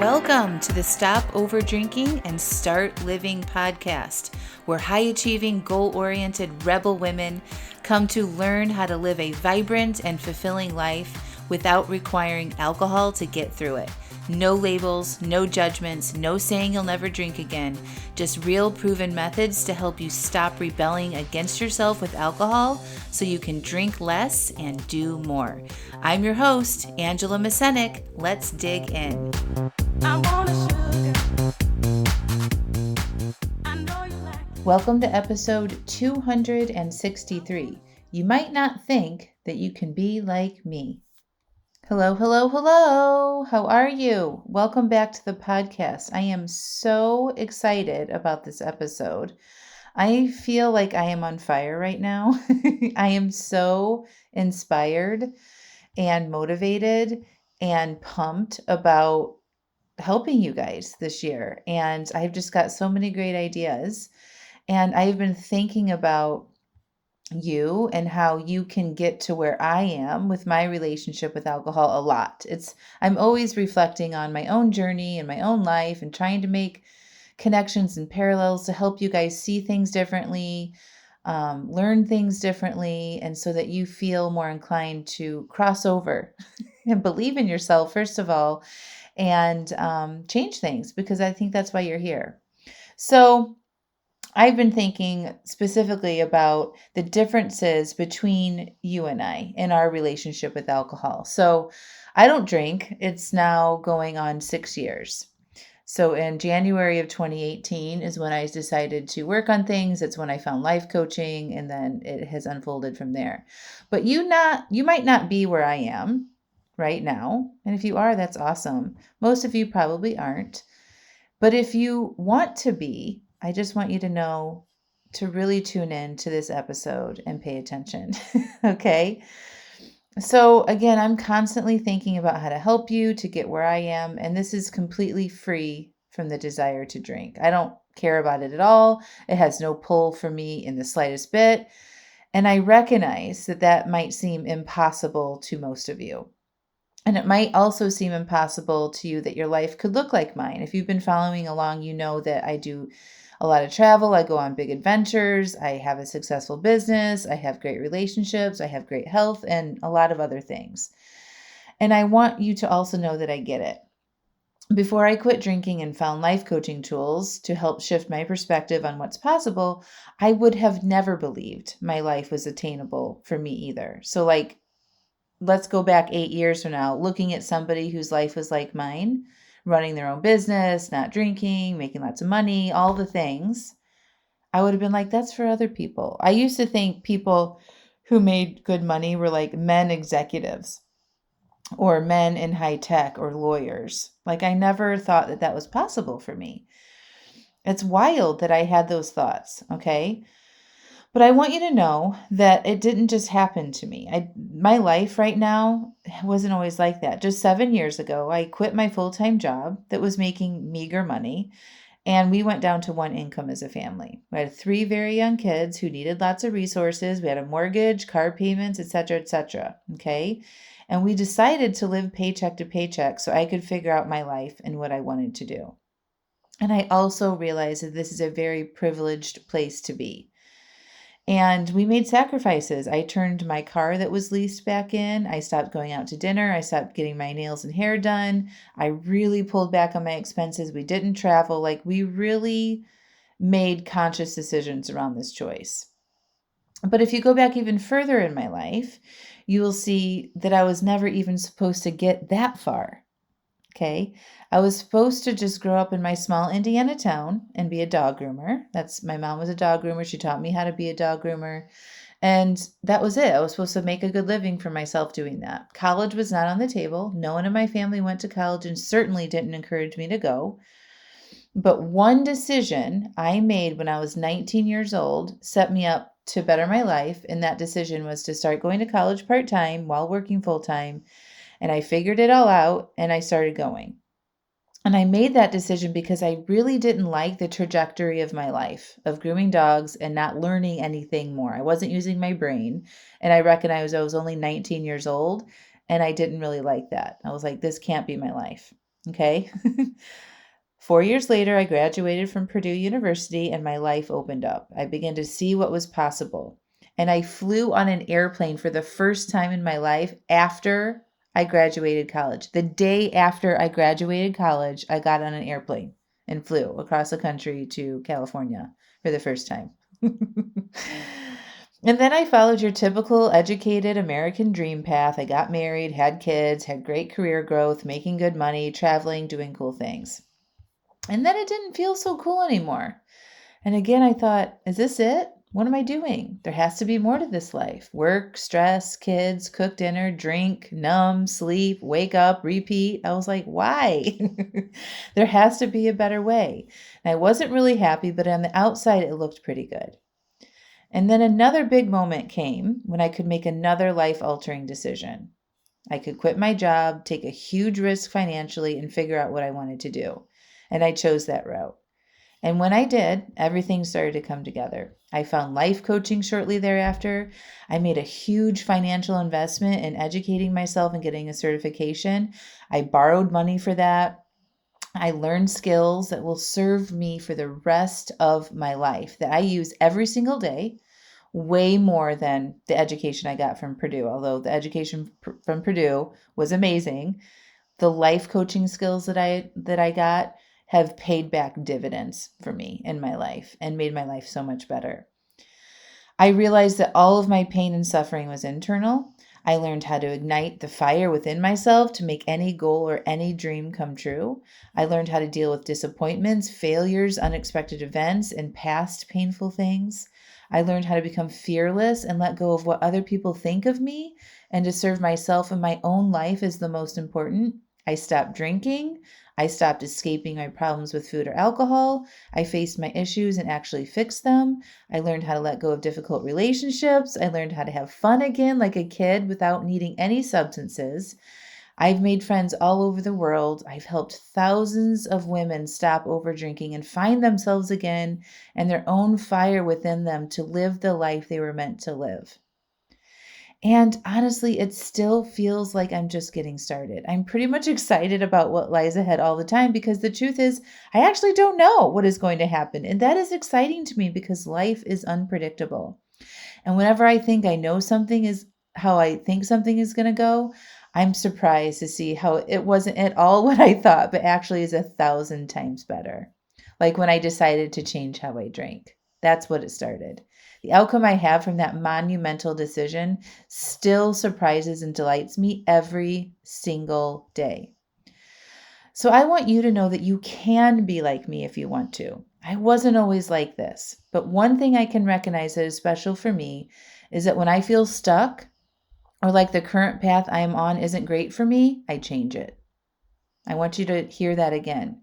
Welcome to the Stop Over Drinking and Start Living podcast, where high-achieving, goal-oriented rebel women come to learn how to live a vibrant and fulfilling life without requiring alcohol to get through it. No labels, no judgments, no saying you'll never drink again, just real proven methods to help you stop rebelling against yourself with alcohol so you can drink less and do more. I'm your host, Angela Mascenik. Let's dig in. Welcome to episode 263. You might not think that you can be like me. Hello, hello, hello. How are you? Welcome back to the podcast. I am so excited about this episode. I feel like I am on fire right now. I am so inspired and motivated and pumped about helping you guys this year. And I've just got so many great ideas. And I've been thinking about you and how you can get to where I am with my relationship with alcohol a lot. I'm always reflecting on my own journey and my own life and trying to make connections and parallels to help you guys see things differently, learn things differently, and so that you feel more inclined to cross over and believe in yourself, first of all, and change things, because I think that's why you're here. So I've been thinking specifically about the differences between you and I in our relationship with alcohol. So I don't drink. It's now going on 6 years. So in January of 2018 is when I decided to work on things. It's when I found life coaching, and then it has unfolded from there. But you might not be where I am right now. And if you are, that's awesome. Most of you probably aren't. But if you want to be, I just want you to know to really tune in to this episode and pay attention. Okay? So again, I'm constantly thinking about how to help you to get where I am, and this is completely free from the desire to drink. I don't care about it at all. It has no pull for me in the slightest bit. And I recognize that that might seem impossible to most of you. And it might also seem impossible to you that your life could look like mine. If you've been following along, you know that I do a lot of travel. I go on big adventures. I have a successful business. I have great relationships. I have great health and a lot of other things. And I want you to also know that I get it. Before I quit drinking and found life coaching tools to help shift my perspective on what's possible, I would have never believed my life was attainable for me either. So let's go back 8 years from now, looking at somebody whose life was like mine, running their own business, not drinking, making lots of money, all the things. I would have been like, that's for other people. I used to think people who made good money were like men executives or men in high tech or lawyers. Like I never thought that that was possible for me. It's wild that I had those thoughts, okay? But I want you to know that it didn't just happen to me. My life right now wasn't always like that. Just 7 years ago, I quit my full-time job that was making meager money, and we went down to one income as a family. We had 3 very young kids who needed lots of resources. We had a mortgage, car payments, etc., okay? And we decided to live paycheck to paycheck so I could figure out my life and what I wanted to do. And I also realized that this is a very privileged place to be. And we made sacrifices. I turned my car that was leased back in. I stopped going out to dinner. I stopped getting my nails and hair done. I really pulled back on my expenses. We didn't travel. Like we really made conscious decisions around this choice. But if you go back even further in my life, you will see that I was never even supposed to get that far. Okay. I was supposed to just grow up in my small Indiana town and be a dog groomer. My mom was a dog groomer. She taught me how to be a dog groomer. And that was it. I was supposed to make a good living for myself doing that. College was not on the table. No one in my family went to college and certainly didn't encourage me to go. But one decision I made when I was 19 years old set me up to better my life. And that decision was to start going to college part-time while working full-time. And I figured it all out and I started going. And I made that decision because I really didn't like the trajectory of my life of grooming dogs and not learning anything more. I wasn't using my brain. And I recognized I was only 19 years old and I didn't really like that. I was like, this can't be my life. Okay. 4 years later, I graduated from Purdue University and my life opened up. I began to see what was possible. And I flew on an airplane for the first time in my life after I graduated college. The day after I graduated college, I got on an airplane and flew across the country to California for the first time. And then I followed your typical educated American dream path. I got married, had kids, had great career growth, making good money, traveling, doing cool things. And then it didn't feel so cool anymore. And again, I thought, is this it? What am I doing? There has to be more to this life. Work, stress, kids, cook dinner, drink, numb, sleep, wake up, repeat. I was like, why? There has to be a better way. And I wasn't really happy, but on the outside, it looked pretty good. And then another big moment came when I could make another life-altering decision. I could quit my job, take a huge risk financially, and figure out what I wanted to do. And I chose that route. And when I did, everything started to come together. I found life coaching shortly thereafter. I made a huge financial investment in educating myself and getting a certification. I borrowed money for that. I learned skills that will serve me for the rest of my life that I use every single day, way more than the education I got from Purdue. Although the education from Purdue was amazing, the life coaching skills that I got have paid back dividends for me in my life and made my life so much better. I realized that all of my pain and suffering was internal. I learned how to ignite the fire within myself to make any goal or any dream come true. I learned how to deal with disappointments, failures, unexpected events, and past painful things. I learned how to become fearless and let go of what other people think of me and to serve myself and my own life is the most important. I stopped drinking. I stopped escaping my problems with food or alcohol. I faced my issues and actually fixed them. I learned how to let go of difficult relationships. I learned how to have fun again like a kid without needing any substances. I've made friends all over the world. I've helped thousands of women stop over drinking and find themselves again and their own fire within them to live the life they were meant to live. And honestly, it still feels like I'm just getting started. I'm pretty much excited about what lies ahead all the time because the truth is, I actually don't know what is going to happen. And that is exciting to me because life is unpredictable. And whenever I think I know something is how I think something is going to go, I'm surprised to see how it wasn't at all what I thought, but actually is 1,000 times better. Like when I decided to change how I drank. That's what it started. The outcome I have from that monumental decision still surprises and delights me every single day. So I want you to know that you can be like me if you want to. I wasn't always like this, but one thing I can recognize that is special for me is that when I feel stuck or like the current path I am on isn't great for me, I change it. I want you to hear that again.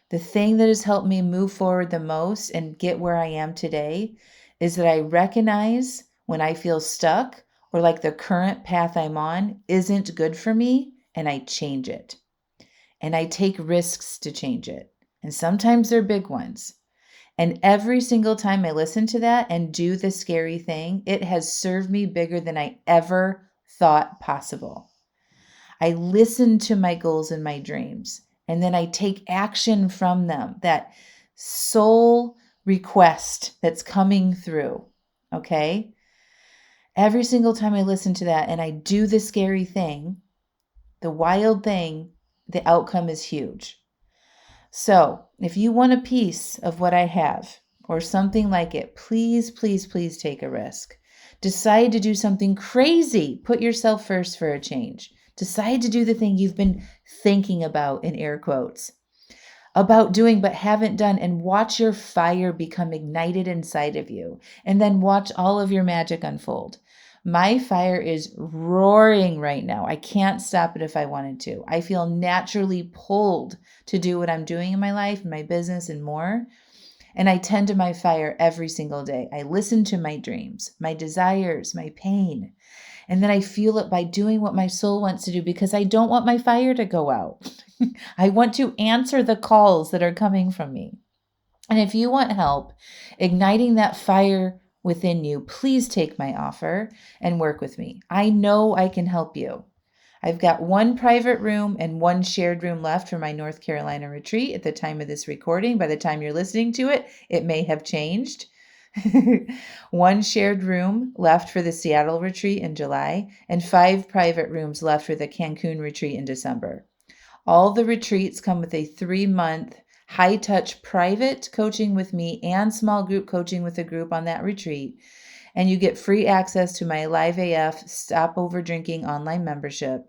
The thing that has helped me move forward the most and get where I am today is that I recognize when I feel stuck or like the current path I'm on isn't good for me and I change it. And I take risks to change it. And sometimes they're big ones. And every single time I listen to that and do the scary thing, it has served me bigger than I ever thought possible. I listen to my goals and my dreams, and then I take action from them, that soul request that's coming through. Okay? Every single time I listen to that and I do the scary thing, the wild thing, the outcome is huge. So if you want a piece of what I have or something like it, please, please, please take a risk. Decide to do something crazy. Put yourself first for a change. Decide to do the thing you've been thinking about, in air quotes, about doing but haven't done, and watch your fire become ignited inside of you. And then watch all of your magic unfold. My fire is roaring right now. I can't stop it if I wanted to. I feel naturally pulled to do what I'm doing in my life, my business, and more. And I tend to my fire every single day. I listen to my dreams, my desires, my pain. And then I feel it by doing what my soul wants to do because I don't want my fire to go out. I want to answer the calls that are coming from me. And if you want help igniting that fire within you, please take my offer and work with me. I know I can help you. I've got one private room and one shared room left for my North Carolina retreat at the time of this recording. By the time you're listening to it, it may have changed. One shared room left for the Seattle retreat in July, and 5 private rooms left for the Cancun retreat in December. All the retreats come with a 3-month high-touch private coaching with me and small group coaching with a group on that retreat. And you get free access to my Live AF Stop Over Drinking online membership.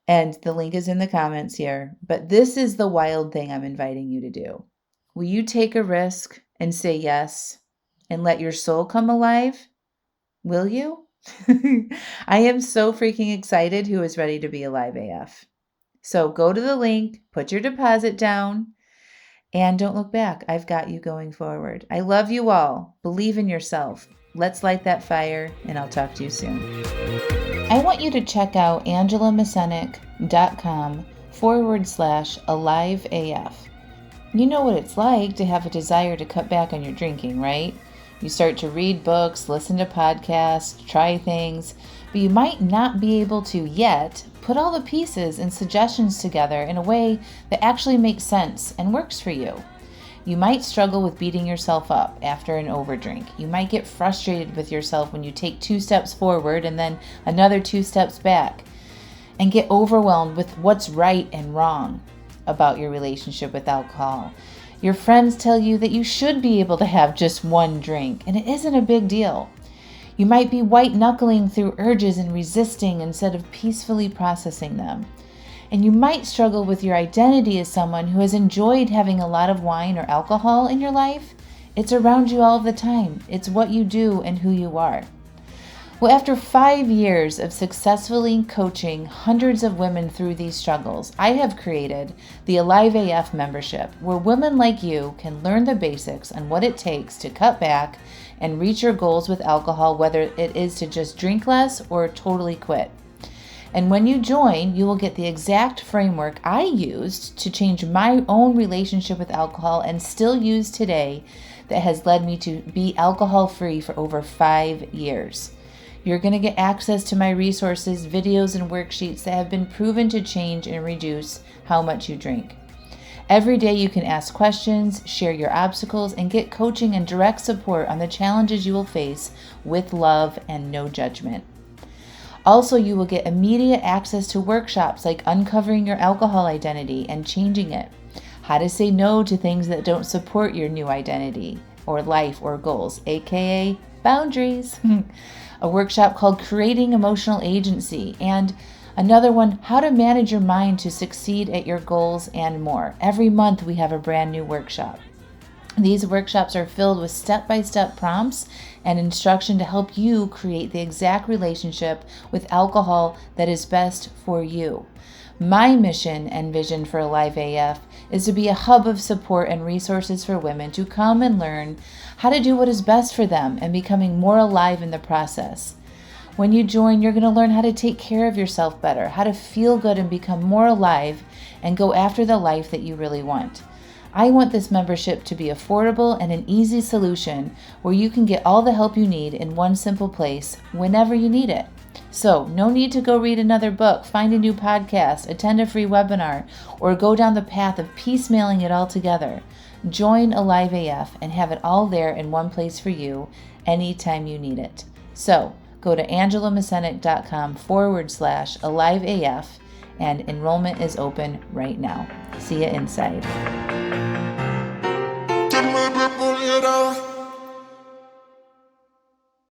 And the link is in the comments here. But this is the wild thing I'm inviting you to do. Will you take a risk and say yes and let your soul come alive? Will you? I am so freaking excited who is ready to be a Live AF. So go to the link, put your deposit down, and don't look back. I've got you going forward. I love you all. Believe in yourself. Let's light that fire, and I'll talk to you soon. I want you to check out angelamascenik.com/aliveaf. You know what it's like to have a desire to cut back on your drinking, right? You start to read books, listen to podcasts, try things, but you might not be able to yet put all the pieces and suggestions together in a way that actually makes sense and works for you. You might struggle with beating yourself up after an overdrink. You might get frustrated with yourself when you take 2 steps forward and then another 2 steps back, and get overwhelmed with what's right and wrong about your relationship with alcohol. Your friends tell you that you should be able to have just 1 drink, and it isn't a big deal. You might be white-knuckling through urges and resisting instead of peacefully processing them. And you might struggle with your identity as someone who has enjoyed having a lot of wine or alcohol in your life. It's around you all the time. It's what you do and who you are. Well, after 5 years of successfully coaching hundreds of women through these struggles, I have created the Alive AF membership, where women like you can learn the basics on what it takes to cut back and reach your goals with alcohol, whether it is to just drink less or totally quit. And when you join, you will get the exact framework I used to change my own relationship with alcohol and still use today, that has led me to be alcohol-free for over 5 years. You're going to get access to my resources, videos, and worksheets that have been proven to change and reduce how much you drink. Every day you can ask questions, share your obstacles, and get coaching and direct support on the challenges you will face with love and no judgment. Also, you will get immediate access to workshops like uncovering your alcohol identity and changing it, how to say no to things that don't support your new identity or life or goals, aka boundaries, a workshop called Creating Emotional Agency, and another one, How to Manage Your Mind to Succeed at Your Goals, and more. Every month we have a brand new workshop. These workshops are filled with step-by-step prompts and instruction to help you create the exact relationship with alcohol that is best for you. My mission and vision for Alive AF is to be a hub of support and resources for women to come and learn how to do what is best for them and becoming more alive in the process. When you join, you're going to learn how to take care of yourself better, how to feel good and become more alive and go after the life that you really want. I want this membership to be affordable and an easy solution where you can get all the help you need in one simple place whenever you need it. So, no need to go read another book, find a new podcast, attend a free webinar, or go down the path of piecemealing it all together. Join Alive AF and have it all there in one place for you anytime you need it. So, go to angelamascenik.com/aliveaf, and enrollment is open right now. See you inside.